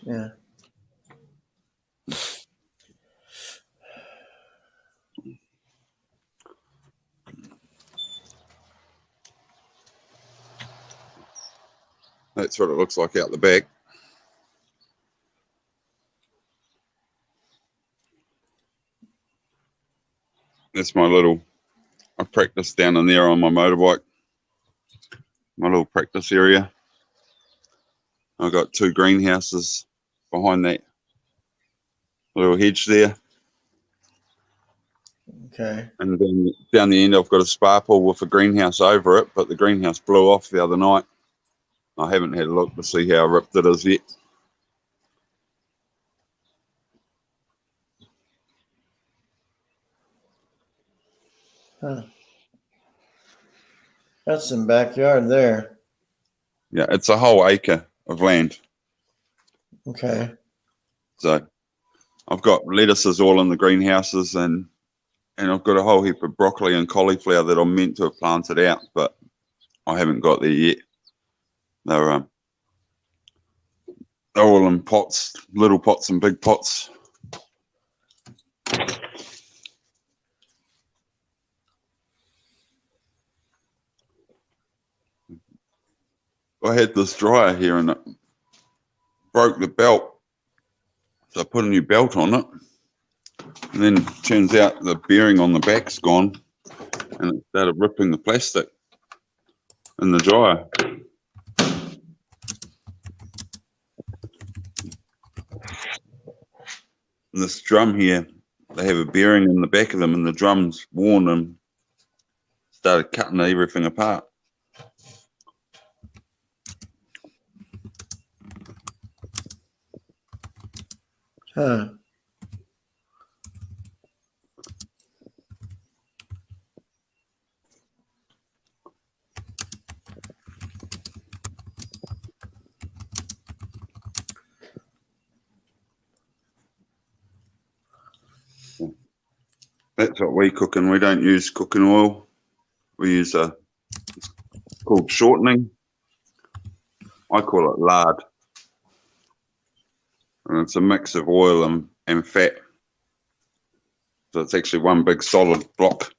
Yeah. That's what it looks like out the back. That's I practice down in there on my motorbike. My little practice area. I've got 2 greenhouses behind that little hedge there. Okay. And then down the end, I've got a spa pool with a greenhouse over it, but the greenhouse blew off the other night. I haven't had a look to see how ripped it is yet. Huh. That's some backyard there. Yeah, it's a whole acre of land. Okay. So I've got lettuces all in the greenhouses, and I've got a whole heap of broccoli and cauliflower that I'm meant to have planted out, but I haven't got there yet. They're all in pots, little pots and big pots. I had this dryer here and it broke the belt, so I put a new belt on it, and then it turns out the bearing on the back's gone, and it started ripping the plastic in the dryer. And this drum here, they have a bearing in the back of them, and the drum's worn and started cutting everything apart. Huh. That's what we cook in. We don't use cooking oil. We use it's called shortening. I call it lard. And it's a mix of oil and fat. So it's actually one big solid block.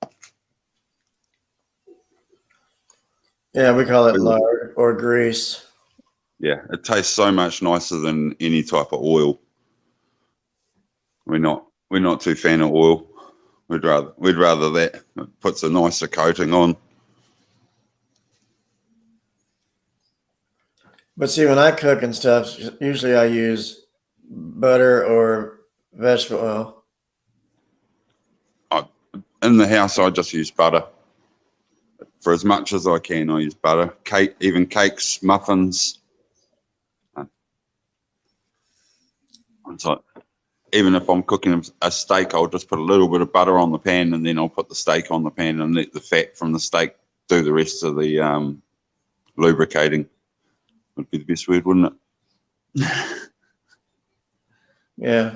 Yeah, we call it lard or grease. Yeah, it tastes so much nicer than any type of oil. We're not too fan of oil. We'd rather that. It puts a nicer coating on. But see, when I cook and stuff, usually I use butter or vegetable oil. In the house, I just use butter. for as much as I can, I use butter. Cake, even cakes, muffins. It's like, even if I'm cooking a steak, I'll just put a little bit of butter on the pan, and then I'll put the steak on the pan and let the fat from the steak do the rest of the lubricating. Would be the best word, wouldn't it? Yeah.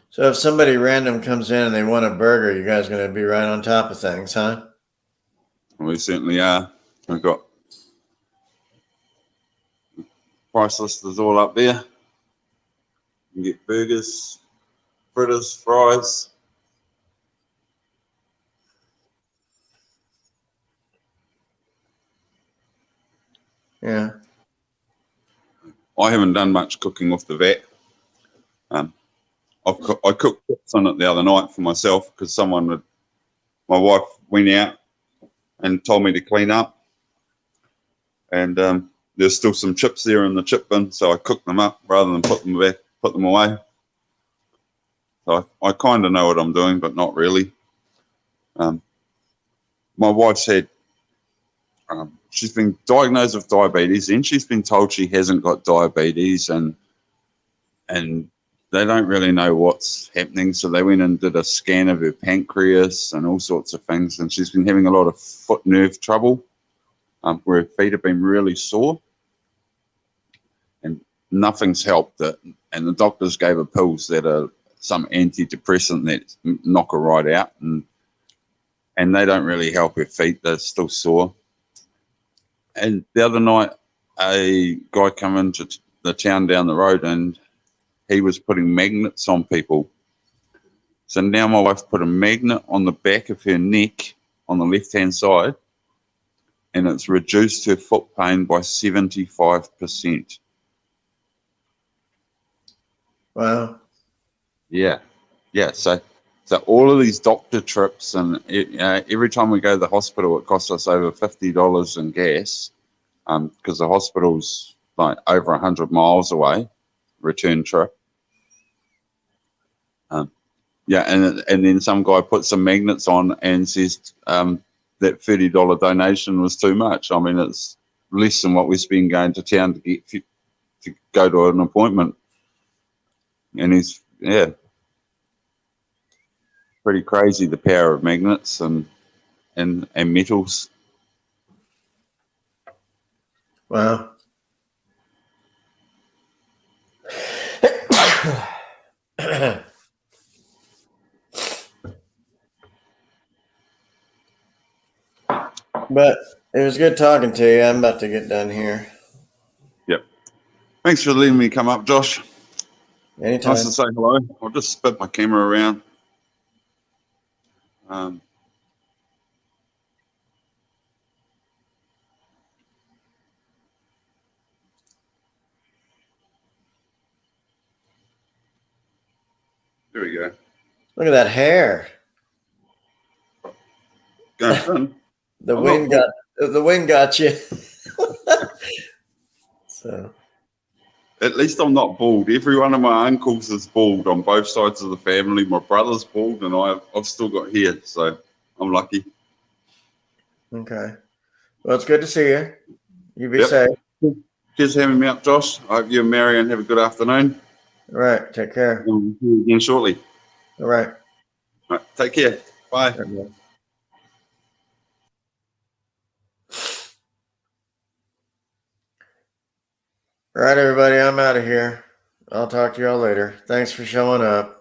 So if somebody random comes in and they want a burger, you guys going to be right on top of things, huh? We certainly are. We've got price list is all up there. You can get burgers, fritters, fries. Yeah. I haven't done much cooking off the vat. I cooked chips on it the other night for myself because my wife went out and told me to clean up, and there's still some chips there in the chip bin, so I cooked them up rather than put them away. So I kind of know what I'm doing, but not really. My wife's had she's been diagnosed with diabetes, and she's been told she hasn't got diabetes, and they don't really know what's happening. So they went and did a scan of her pancreas and all sorts of things, and she's been having a lot of foot nerve trouble, where her feet have been really sore, and nothing's helped it. And the doctors gave her pills that are some antidepressant that knock her right out, and they don't really help her feet. They're still sore. And the other night, a guy came into the town down the road, and he was putting magnets on people. So now my wife put a magnet on the back of her neck on the left-hand side, and it's reduced her foot pain by 75%. Wow. Yeah. So all of these doctor trips, and every time we go to the hospital, it costs us over $50 in gas, because the hospital's like over 100 miles away, return trip. And then some guy puts some magnets on and says that $30 donation was too much. I mean, it's less than what we spend going to town to go to an appointment. And he's pretty crazy, the power of magnets and metals. Wow. But it was good talking to you. I'm about to get done here. Yep. Thanks for letting me come up, Josh. Anytime. Nice to say hello. I'll just spin my camera around. There we go. Look at that hair. Going thin. The wind got you. So At least I'm not bald. Every one of my uncles is bald on both sides of the family. My brother's bald, and I've still got hair, so I'm lucky. okay. Well, it's good to see you. You be Yep. safe. Cheers for having me up, Josh. I hope you and Marion have a good afternoon. All right. Take care. We'll see you again shortly. All right. All right, take care. Bye. Okay. All right, everybody. I'm out of here. I'll talk to y'all later. Thanks for showing up.